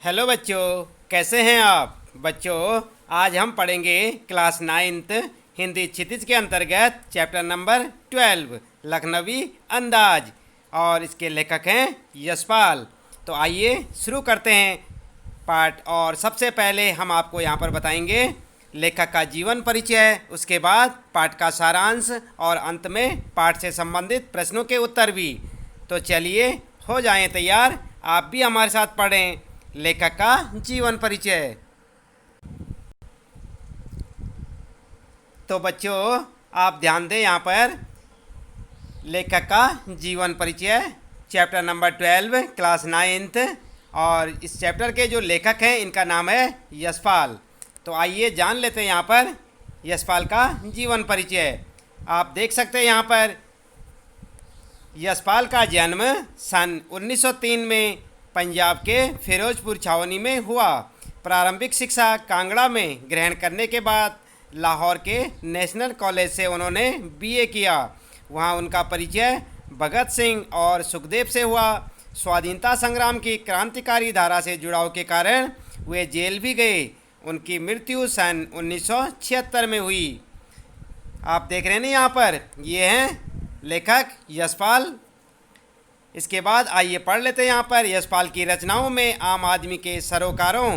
Hello बच्चों, कैसे हैं आप बच्चों। आज हम पढ़ेंगे क्लास नाइन्थ हिंदी क्षितिज के अंतर्गत चैप्टर नंबर 12 लखनवी अंदाज। और इसके लेखक हैं यशपाल। तो आइए शुरू करते हैं पाठ। और सबसे पहले हम आपको यहाँ पर बताएंगे लेखक का जीवन परिचय, उसके बाद पाठ का सारांश और अंत में पाठ से संबंधित प्रश्नों के उत्तर भी। तो चलिए हो जाएं तैयार, आप भी हमारे साथ पढ़ें लेखक का जीवन परिचय। तो बच्चों आप ध्यान दें, यहाँ पर लेखक का जीवन परिचय चैप्टर नंबर 12 क्लास नाइन्थ। और इस चैप्टर के जो लेखक हैं इनका नाम है यशपाल। तो आइए जान लेते हैं यहाँ पर यशपाल का जीवन परिचय। आप देख सकते हैं यहाँ पर यशपाल का जन्म सन 1903 में पंजाब के फिरोजपुर छावनी में हुआ। प्रारंभिक शिक्षा कांगड़ा में ग्रहण करने के बाद लाहौर के नेशनल कॉलेज से उन्होंने बीए किया। वहां उनका परिचय भगत सिंह और सुखदेव से हुआ। स्वाधीनता संग्राम की क्रांतिकारी धारा से जुड़ाव के कारण वे जेल भी गए। उनकी मृत्यु सन 1976 में हुई। आप देख रहे हैं ना यहाँ पर, ये हैं लेखक यशपाल। इसके बाद आइए पढ़ लेते हैं यहाँ पर यशपाल की रचनाओं में आम आदमी के सरोकारों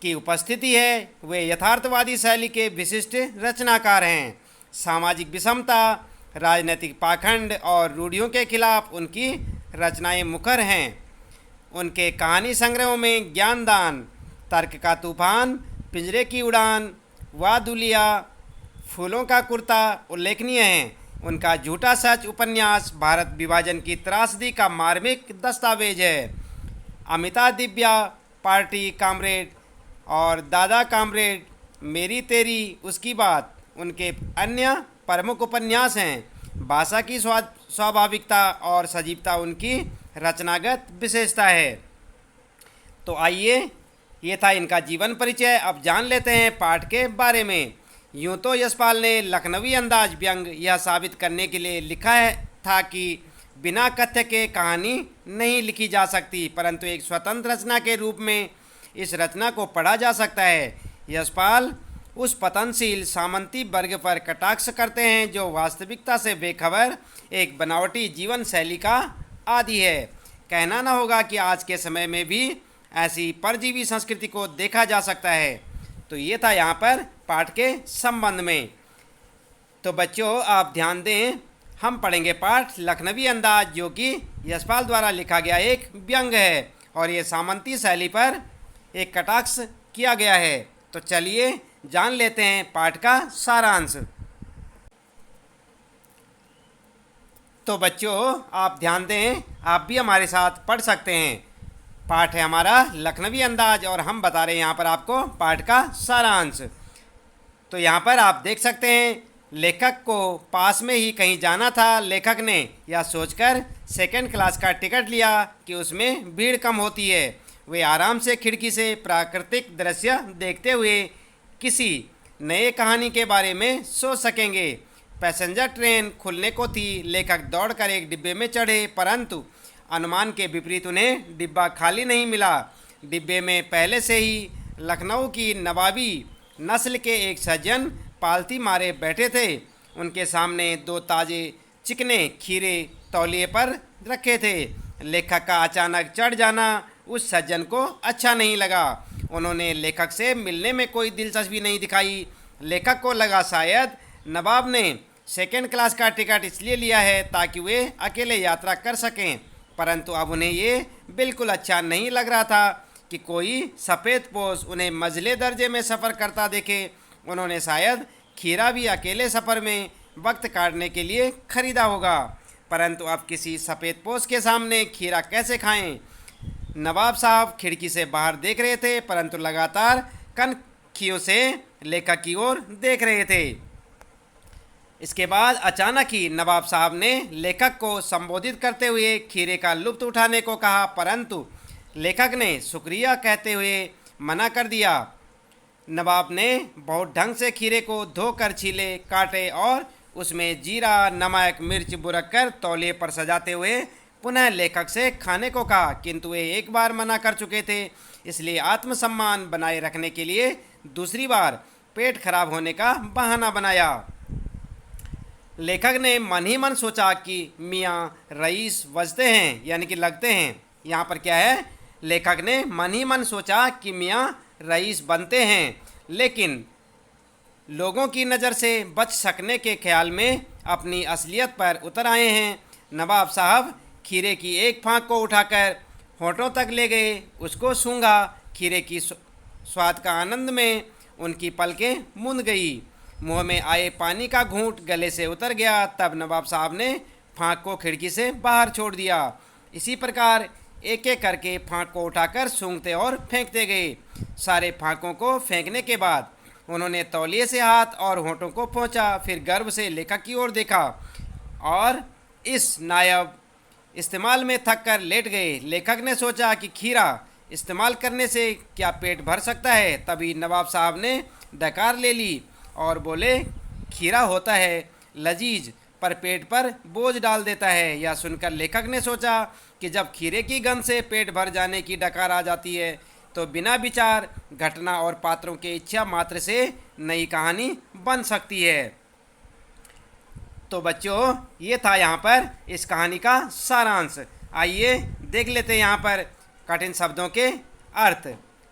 की उपस्थिति है। वे यथार्थवादी शैली के विशिष्ट रचनाकार हैं। सामाजिक विषमता, राजनीतिक पाखंड और रूढ़ियों के खिलाफ उनकी रचनाएं मुखर हैं। उनके कहानी संग्रहों में ज्ञानदान, तर्क का तूफान, पिंजरे की उड़ान, वादुलिया, फूलों का कुर्ता उल्लेखनीय हैं। उनका झूठा सच उपन्यास भारत विभाजन की त्रासदी का मार्मिक दस्तावेज है। अमिता दिव्या, पार्टी कामरेड और दादा कामरेड, मेरी तेरी उसकी बात उनके अन्य प्रमुख उपन्यास हैं। भाषा की स्वाभाविकता और सजीवता उनकी रचनागत विशेषता है। तो आइए, ये था इनका जीवन परिचय। अब जान लेते हैं पाठ के बारे में। यूँ तो यशपाल ने लखनवी अंदाज व्यंग यह साबित करने के लिए लिखा था कि बिना कथ्य के कहानी नहीं लिखी जा सकती, परंतु एक स्वतंत्र रचना के रूप में इस रचना को पढ़ा जा सकता है। यशपाल उस पतनशील सामंती वर्ग पर कटाक्ष करते हैं जो वास्तविकता से बेखबर एक बनावटी जीवन शैली का आदी है। कहना न होगा कि आज के समय में भी ऐसी परजीवी संस्कृति को देखा जा सकता है। तो ये था यहाँ पर पाठ के संबंध में। तो बच्चों आप ध्यान दें, हम पढ़ेंगे पाठ लखनवी अंदाज, जो कि यशपाल द्वारा लिखा गया एक व्यंग है और ये सामंती शैली पर एक कटाक्ष किया गया है। तो चलिए जान लेते हैं पाठ का सारांश। तो बच्चों आप ध्यान दें, आप भी हमारे साथ पढ़ सकते हैं। पाठ है हमारा लखनवी अंदाज और हम बता रहे हैं यहाँ पर आपको पाठ का सारांश। तो यहाँ पर आप देख सकते हैं, लेखक को पास में ही कहीं जाना था। लेखक ने यह सोचकर सेकंड क्लास का टिकट लिया कि उसमें भीड़ कम होती है। वे आराम से खिड़की से प्राकृतिक दृश्य देखते हुए किसी नए कहानी के बारे में सोच सकेंगे। पैसेंजर ट्रेन खुलने को थी। लेखक दौड़कर एक डिब्बे में चढ़े, परंतु अनुमान के विपरीत उन्हें डिब्बा खाली नहीं मिला। डिब्बे में पहले से ही लखनऊ की नवाबी नस्ल के एक सज्जन पालती मारे बैठे थे। उनके सामने दो ताजे चिकने खीरे तौलिए पर रखे थे। लेखक का अचानक चढ़ जाना उस सज्जन को अच्छा नहीं लगा। उन्होंने लेखक से मिलने में कोई दिलचस्पी नहीं दिखाई। लेखक को लगा शायद नवाब ने सेकंड क्लास का टिकट इसलिए लिया है ताकि वे अकेले यात्रा कर सकें, परंतु अब उन्हें ये बिल्कुल अच्छा नहीं लग रहा था कि कोई सफ़ेद पोश उन्हें मंझले दर्जे में सफ़र करता देखे। उन्होंने शायद खीरा भी अकेले सफ़र में वक्त काटने के लिए खरीदा होगा, परंतु अब किसी सफ़ेद पोश के सामने खीरा कैसे खाएं। नवाब साहब खिड़की से बाहर देख रहे थे, परंतु लगातार कनखियों से लेखक की ओर देख रहे थे। इसके बाद अचानक ही नवाब साहब ने लेखक को संबोधित करते हुए खीरे का लुत्फ़ उठाने को कहा, परंतु लेखक ने शुक्रिया कहते हुए मना कर दिया। नवाब ने बहुत ढंग से खीरे को धोकर छीले, काटे और उसमें जीरा, नमक, मिर्च बुरक कर तौलिए पर सजाते हुए पुनः लेखक से खाने को कहा, किंतु वे एक बार मना कर चुके थे, इसलिए आत्मसम्मान बनाए रखने के लिए दूसरी बार पेट खराब होने का बहाना बनाया। लेखक ने मन ही मन सोचा कि मियाँ रईस वजते हैं, यानी कि लगते हैं। यहाँ पर क्या है, लेखक ने मन ही मन सोचा कि मियाँ रईस बनते हैं, लेकिन लोगों की नज़र से बच सकने के ख्याल में अपनी असलियत पर उतर आए हैं। नवाब साहब खीरे की एक फांक को उठाकर होठों तक ले गए, उसको सूंघा। खीरे की स्वाद का आनंद में उनकी पलकें मूंद गई, मुंह में आए पानी का घूंट गले से उतर गया। तब नवाब साहब ने फांक को खिड़की से बाहर छोड़ दिया। इसी प्रकार एक एक करके फांक को उठाकर सूंघते और फेंकते गए। सारे फांकों को फेंकने के बाद उन्होंने तौलिए से हाथ और होठों को पोंछा, फिर गर्व से लेखक की ओर देखा और इस नायाब इस्तेमाल में थक कर लेट गए। लेखक ने सोचा कि खीरा इस्तेमाल करने से क्या पेट भर सकता है। तभी नवाब साहब ने डकार ले ली और बोले, खीरा होता है लजीज पर पेट पर बोझ डाल देता है। यह सुनकर लेखक ने सोचा कि जब खीरे की गंध से पेट भर जाने की डकार आ जाती है तो बिना विचार, घटना और पात्रों के इच्छा मात्र से नई कहानी बन सकती है। तो बच्चों, ये था यहाँ पर इस कहानी का सारांश। आइए देख लेते हैं यहाँ पर कठिन शब्दों के अर्थ।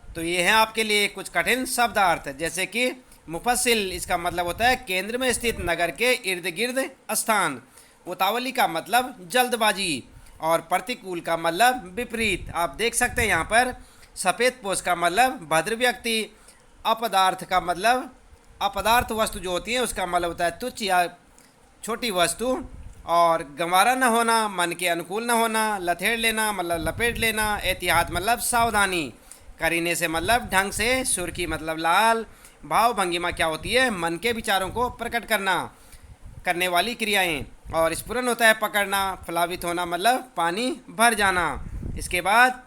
तो ये हैं आपके लिए कुछ कठिन शब्दार्थ, जैसे कि मुफस्सिल, इसका मतलब होता है केंद्र में स्थित नगर के इर्द गिर्द स्थान। उतावली का मतलब जल्दबाजी, और प्रतिकूल का मतलब विपरीत। आप देख सकते हैं यहाँ पर सफ़ेद पोश का मतलब भद्र व्यक्ति। अपदार्थ का मतलब अपदार्थ वस्तु जो होती है उसका मतलब होता है तुच्छ या छोटी वस्तु। और गंवारा न होना, मन के अनुकूल न होना। लथेड़ लेना मतलब लपेट लेना। एहतियात मतलब सावधानी। करीने से मतलब ढंग से। सुर्खी मतलब लाल। भाव भंगिमा क्या होती है, मन के विचारों को प्रकट करना, करने वाली क्रियाएं। और स्फुरन होता है पकड़ना। प्लावित होना मतलब पानी भर जाना। इसके बाद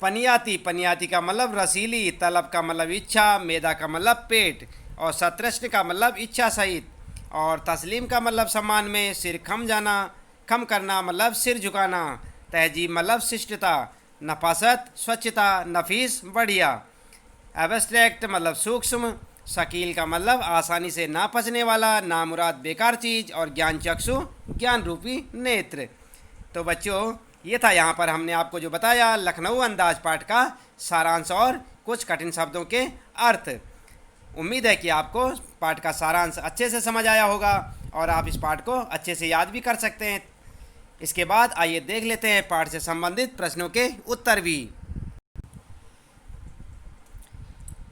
पनियाती, पनियाती का मतलब रसीली। तलब का मतलब इच्छा। मेदा का मतलब पेट। और सतृष्ण का मतलब इच्छा सहित। और तस्लीम का मतलब सम्मान में। सिर खम जाना, खम करना मतलब सिर झुकाना। तहजीब मतलब शिष्टता। नफासत स्वच्छता। नफीस बढ़िया। एब्स्ट्रैक्ट मतलब सूक्ष्म। शकील का मतलब आसानी से ना पचने वाला, नामुराद बेकार चीज़। और ज्ञान चक्षु ज्ञान रूपी नेत्र। तो बच्चों, ये था यहाँ पर हमने आपको जो बताया लखनऊ अंदाज पाठ का सारांश और कुछ कठिन शब्दों के अर्थ। उम्मीद है कि आपको पाठ का सारांश अच्छे से समझ आया होगा और आप इस पाठ को अच्छे से याद भी कर सकते हैं। इसके बाद आइए देख लेते हैं पाठ से संबंधित प्रश्नों के उत्तर भी।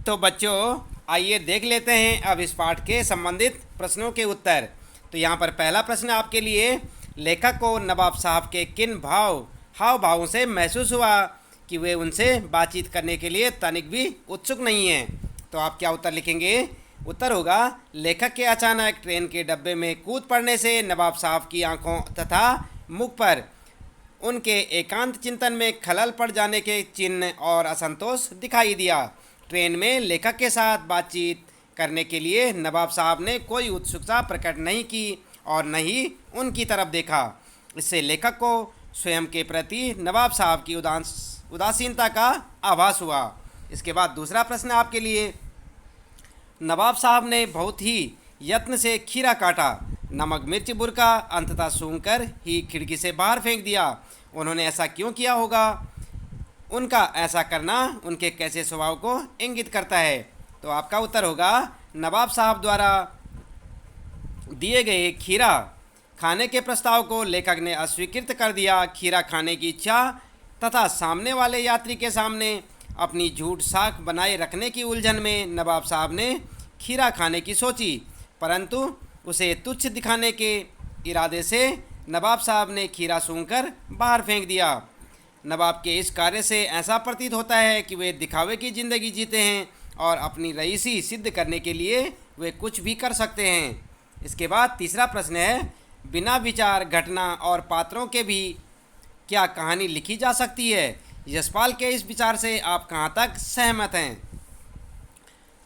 तो बच्चों, आइए देख लेते हैं अब इस पाठ के संबंधित प्रश्नों के उत्तर। तो यहाँ पर पहला प्रश्न आपके लिए, लेखक को नवाब साहब के किन हाव भावों से महसूस हुआ कि वे उनसे बातचीत करने के लिए तनिक भी उत्सुक नहीं हैं। तो आप क्या उत्तर लिखेंगे? उत्तर होगा, लेखक के अचानक ट्रेन के डब्बे में कूद पड़ने से नवाब साहब की आंखों तथा मुख पर उनके एकांत चिंतन में खलल पड़ जाने के चिन्ह और असंतोष दिखाई दिया। ट्रेन में लेखक के साथ बातचीत करने के लिए नवाब साहब ने कोई उत्सुकता प्रकट नहीं की और न ही उनकी तरफ देखा। इससे लेखक को स्वयं के प्रति नवाब साहब की उदासीनता का आभास हुआ। इसके बाद दूसरा प्रश्न आपके लिए, नवाब साहब ने बहुत ही यत्न से खीरा काटा, नमक मिर्च बुरका, अंततः सूंघकर ही खिड़की से बाहर फेंक दिया। उन्होंने ऐसा क्यों किया होगा? उनका ऐसा करना उनके कैसे स्वभाव को इंगित करता है? तो आपका उत्तर होगा, नवाब साहब द्वारा दिए गए खीरा खाने के प्रस्ताव को लेखक ने अस्वीकृत कर दिया। खीरा खाने की इच्छा तथा सामने वाले यात्री के सामने अपनी झूठ साख बनाए रखने की उलझन में नवाब साहब ने खीरा खाने की सोची, परंतु उसे तुच्छ दिखाने के इरादे से नवाब साहब ने खीरा सूंघकर बाहर फेंक दिया। नवाब के इस कार्य से ऐसा प्रतीत होता है कि वे दिखावे की ज़िंदगी जीते हैं और अपनी रईसी सिद्ध करने के लिए वे कुछ भी कर सकते हैं। इसके बाद तीसरा प्रश्न है, बिना विचार, घटना और पात्रों के भी क्या कहानी लिखी जा सकती है? यशपाल के इस विचार से आप कहाँ तक सहमत हैं?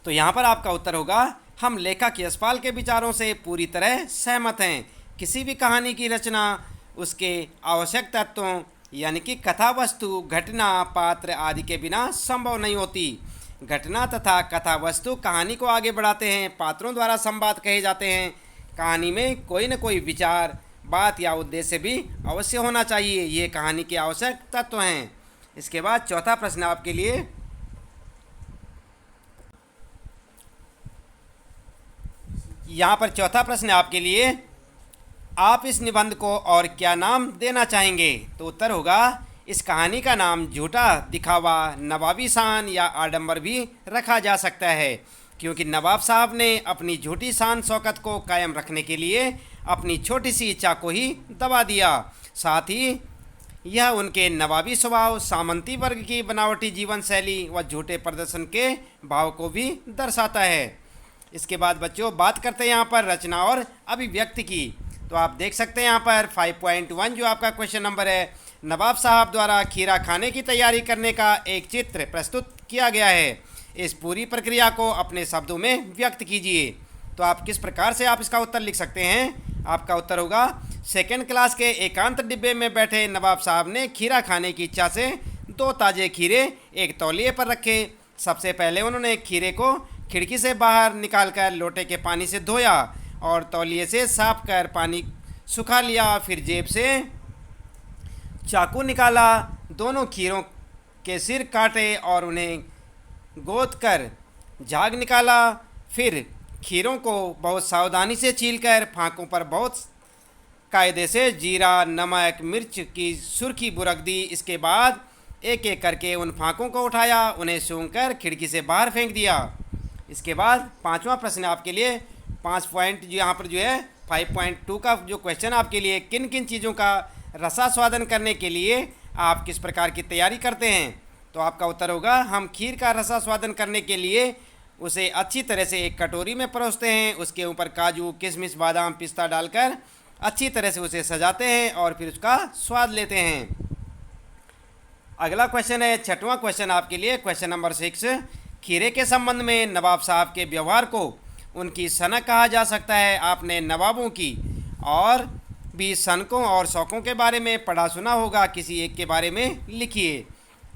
तो यहाँ पर आपका उत्तर होगा, हम लेखक यशपाल के विचारों से पूरी तरह सहमत हैं। किसी भी कहानी की रचना उसके आवश्यक तत्वों यानी कि कथा वस्तु, घटना, पात्र आदि के बिना संभव नहीं होती। घटना तथा कथा वस्तु कहानी को आगे बढ़ाते हैं। पात्रों द्वारा संवाद कहे जाते हैं। कहानी में कोई न कोई विचार, बात या उद्देश्य भी अवश्य होना चाहिए। ये कहानी के आवश्यक तत्व हैं। इसके बाद चौथा प्रश्न आपके लिए, यहाँ पर चौथा प्रश्न आपके लिए, आप इस निबंध को और क्या नाम देना चाहेंगे? तो उत्तर होगा, इस कहानी का नाम झूठा दिखावा, नवाबी शान या आडंबर भी रखा जा सकता है, क्योंकि नवाब साहब ने अपनी झूठी शान शौकत को कायम रखने के लिए अपनी छोटी सी इच्छा को ही दबा दिया। साथ ही यह उनके नवाबी स्वभाव, सामंती वर्ग की बनावटी जीवन शैली व झूठे प्रदर्शन के भाव को भी दर्शाता है। इसके बाद बच्चों बात करते हैं यहाँ पर रचना और अभिव्यक्ति की। तो आप देख सकते हैं यहाँ पर 5.1 जो आपका क्वेश्चन नंबर है, नवाब साहब द्वारा खीरा खाने की तैयारी करने का एक चित्र प्रस्तुत किया गया है। इस पूरी प्रक्रिया को अपने शब्दों में व्यक्त कीजिए। तो आप किस प्रकार से आप इसका उत्तर लिख सकते हैं? आपका उत्तर होगा, सेकंड क्लास के एकांत डिब्बे में बैठे नवाब साहब ने खीरा खाने की इच्छा से 2 ताज़े खीरे एक तौलिए पर रखे। सबसे पहले उन्होंने खीरे को खिड़की से बाहर निकालकर लोटे के पानी से धोया और तौलिए से साफ कर पानी सुखा लिया। फिर जेब से चाकू निकाला, दोनों खीरों के सिर काटे और उन्हें गोद कर झाग निकाला। फिर खीरों को बहुत सावधानी से छीलकर फांकों पर बहुत कायदे से जीरा, नमक, मिर्च की सुर्खी बुरक दी। इसके बाद एक एक करके उन फांकों को उठाया, उन्हें सूंघकर खिड़की से बाहर फेंक दिया। इसके बाद पांचवा प्रश्न आपके लिए 5 पॉइंट जो यहाँ पर जो है 5.2 का जो क्वेश्चन आपके लिए, किन किन चीज़ों का रसास्वादन करने के लिए आप किस प्रकार की तैयारी करते हैं? तो आपका उत्तर होगा, हम खीर का रसास्वादन करने के लिए उसे अच्छी तरह से एक कटोरी में परोसते हैं। उसके ऊपर काजू, किशमिश, बादाम, पिस्ता डालकर अच्छी तरह से उसे सजाते हैं और फिर उसका स्वाद लेते हैं। अगला क्वेश्चन है 6वां क्वेश्चन आपके लिए, क्वेश्चन नंबर 6। खीरे के संबंध में नवाब साहब के व्यवहार को उनकी सनक कहा जा सकता है। आपने नवाबों की और भी सनकों और शौकों के बारे में पढ़ा सुना होगा, किसी एक के बारे में लिखिए।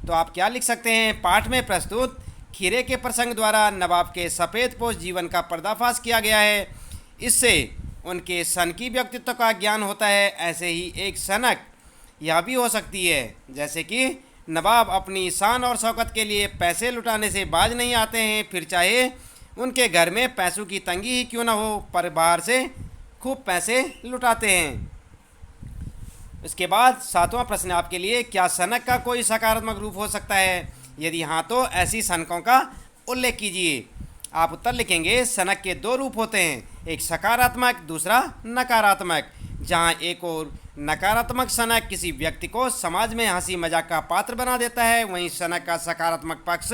तो आप क्या लिख सकते हैं? पाठ में प्रस्तुत खीरे के प्रसंग द्वारा नवाब के सफ़ेदपोश जीवन का पर्दाफाश किया गया है। इससे उनके सनकी व्यक्तित्व का ज्ञान होता है। ऐसे ही एक सनक यह भी हो सकती है, जैसे कि नवाब अपनी शान और शौकत के लिए पैसे लुटाने से बाज नहीं आते हैं, फिर चाहे उनके घर में पैसों की तंगी ही क्यों न हो, पर बाहर से खूब पैसे लुटाते हैं। इसके बाद 7वां प्रश्न आपके लिए, क्या सनक का कोई सकारात्मक रूप हो सकता है? यदि हाँ तो ऐसी सनकों का उल्लेख कीजिए। आप उत्तर लिखेंगे, सनक के 2 रूप होते हैं, एक सकारात्मक, दूसरा नकारात्मक। जहाँ एक और नकारात्मक सनक किसी व्यक्ति को समाज में हंसी मजाक का पात्र बना देता है, वहीं सनक का सकारात्मक पक्ष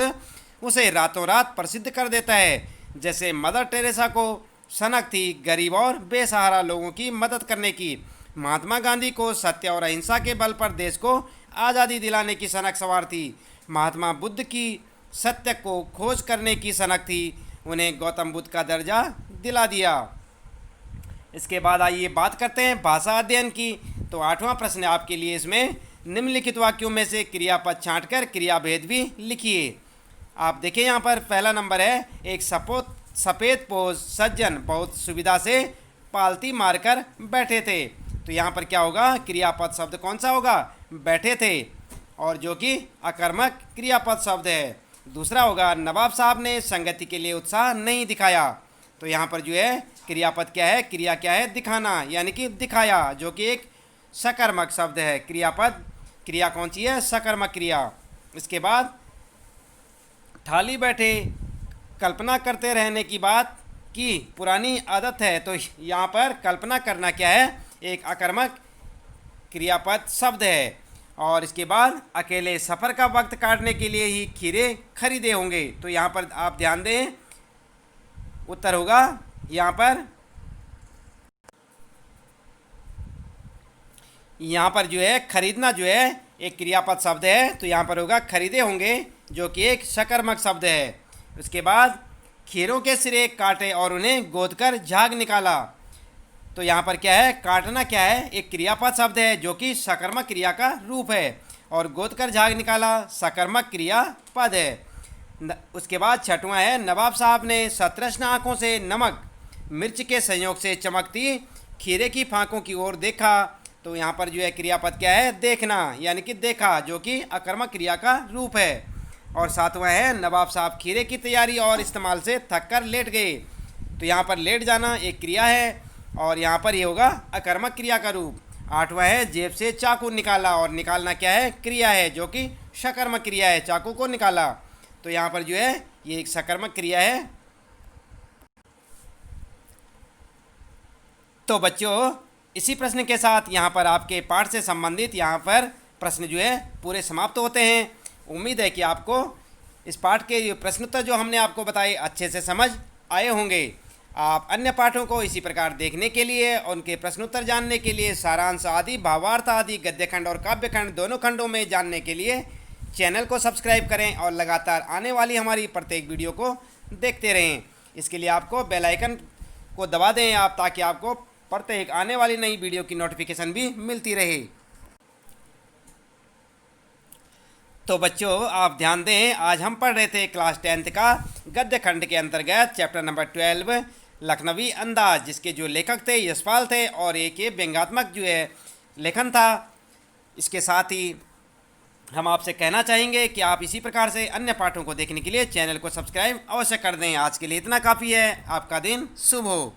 उसे रातों रात प्रसिद्ध कर देता है। जैसे मदर टेरेसा को सनक थी गरीब और बेसहारा लोगों की मदद करने की। महात्मा गांधी को सत्य और अहिंसा के बल पर देश को आज़ादी दिलाने की सनक सवार थी। महात्मा बुद्ध की सत्य को खोज करने की सनक थी, उन्हें गौतम बुद्ध का दर्जा दिला दिया। इसके बाद आइए बात करते हैं भाषा अध्ययन की। तो 8वां प्रश्न आपके लिए, इसमें निम्नलिखित वाक्यों में से क्रियापद छांटकर क्रियाभेद भी लिखिए। आप देखिए यहाँ पर पहला नंबर है, एक सफ़ेद पोश सज्जन बहुत सुविधा से पालती मारकर बैठे थे। तो यहाँ पर क्या होगा? क्रियापद शब्द कौन सा होगा? बैठे थे, और जो कि अकर्मक क्रियापद शब्द है। दूसरा होगा, नवाब साहब ने संगति के लिए उत्साह नहीं दिखाया। तो यहाँ पर जो है क्रियापद क्या है? क्रिया क्या है? दिखाना, यानी कि दिखाया, जो कि एक सकर्मक शब्द है। क्रियापद क्रिया कौन सी है? सकर्मक क्रिया। इसके बाद थाली बैठे कल्पना करते रहने की बात की पुरानी आदत है। तो यहाँ पर कल्पना करना क्या है? एक अकर्मक क्रियापद शब्द है। और इसके बाद अकेले सफ़र का वक्त काटने के लिए ही खीरे खरीदे होंगे। तो यहाँ पर आप ध्यान दें, उत्तर होगा यहाँ पर जो है खरीदना जो है एक क्रियापद शब्द है। तो यहाँ पर होगा खरीदे होंगे, जो कि एक सकर्मक शब्द है। उसके बाद खीरों के सिरे काटे और उन्हें गोदकर झाग निकाला। तो यहाँ पर क्या है, काटना क्या है, एक क्रियापद शब्द है जो कि सकर्मक क्रिया का रूप है, और गोद कर झाग निकाला सकर्मक क्रियापद है। उसके बाद छठवां है, नवाब साहब ने सतृष्ण आंखों से नमक मिर्च के संयोग से चमकती खीरे की फांकों की ओर देखा। तो यहाँ पर जो है क्रियापद क्या है, देखना, यानी कि देखा, जो कि अकर्मक क्रिया का रूप है। और सातवां है, नवाब साहब खीरे की तैयारी और इस्तेमाल से थक कर लेट गए। तो यहाँ पर लेट जाना एक क्रिया है, और यहाँ पर ये होगा अकर्मक क्रिया का रूप। आठवां है, जेब से चाकू निकाला, और निकालना क्या है, क्रिया है, जो कि सकर्मक क्रिया है, चाकू को निकाला। तो यहाँ पर जो है ये एक सकर्मक क्रिया है। तो बच्चों, इसी प्रश्न के साथ यहाँ पर आपके पाठ से संबंधित यहाँ पर प्रश्न जो है पूरे समाप्त होते हैं। उम्मीद है कि आपको इस पाठ के प्रश्नोत्तर जो हमने आपको बताए अच्छे से समझ आए होंगे। आप अन्य पाठों को इसी प्रकार देखने के लिए, उनके प्रश्नोत्तर जानने के लिए, सारांश आदि, भावार्थ आदि, गद्यखंड और काव्यखंड दोनों खंडों में जानने के लिए चैनल को सब्सक्राइब करें और लगातार आने वाली हमारी प्रत्येक वीडियो को देखते रहें। इसके लिए आपको बेल आइकन को दबा दें आप, ताकि आपको प्रत्येक आने वाली नई वीडियो की नोटिफिकेशन भी मिलती रहे। तो बच्चों, आप ध्यान दें, आज हम पढ़ रहे थे क्लास 10th का गद्य खंड के अंतर्गत चैप्टर नंबर 12 लखनवी अंदाज, जिसके जो लेखक थे यशपाल थे, और एक ये व्यंग्यात्मक जो है लेखन था। इसके साथ ही हम आपसे कहना चाहेंगे कि आप इसी प्रकार से अन्य पाठों को देखने के लिए चैनल को सब्सक्राइब अवश्य कर दें। आज के लिए इतना काफ़ी है। आपका दिन शुभ हो।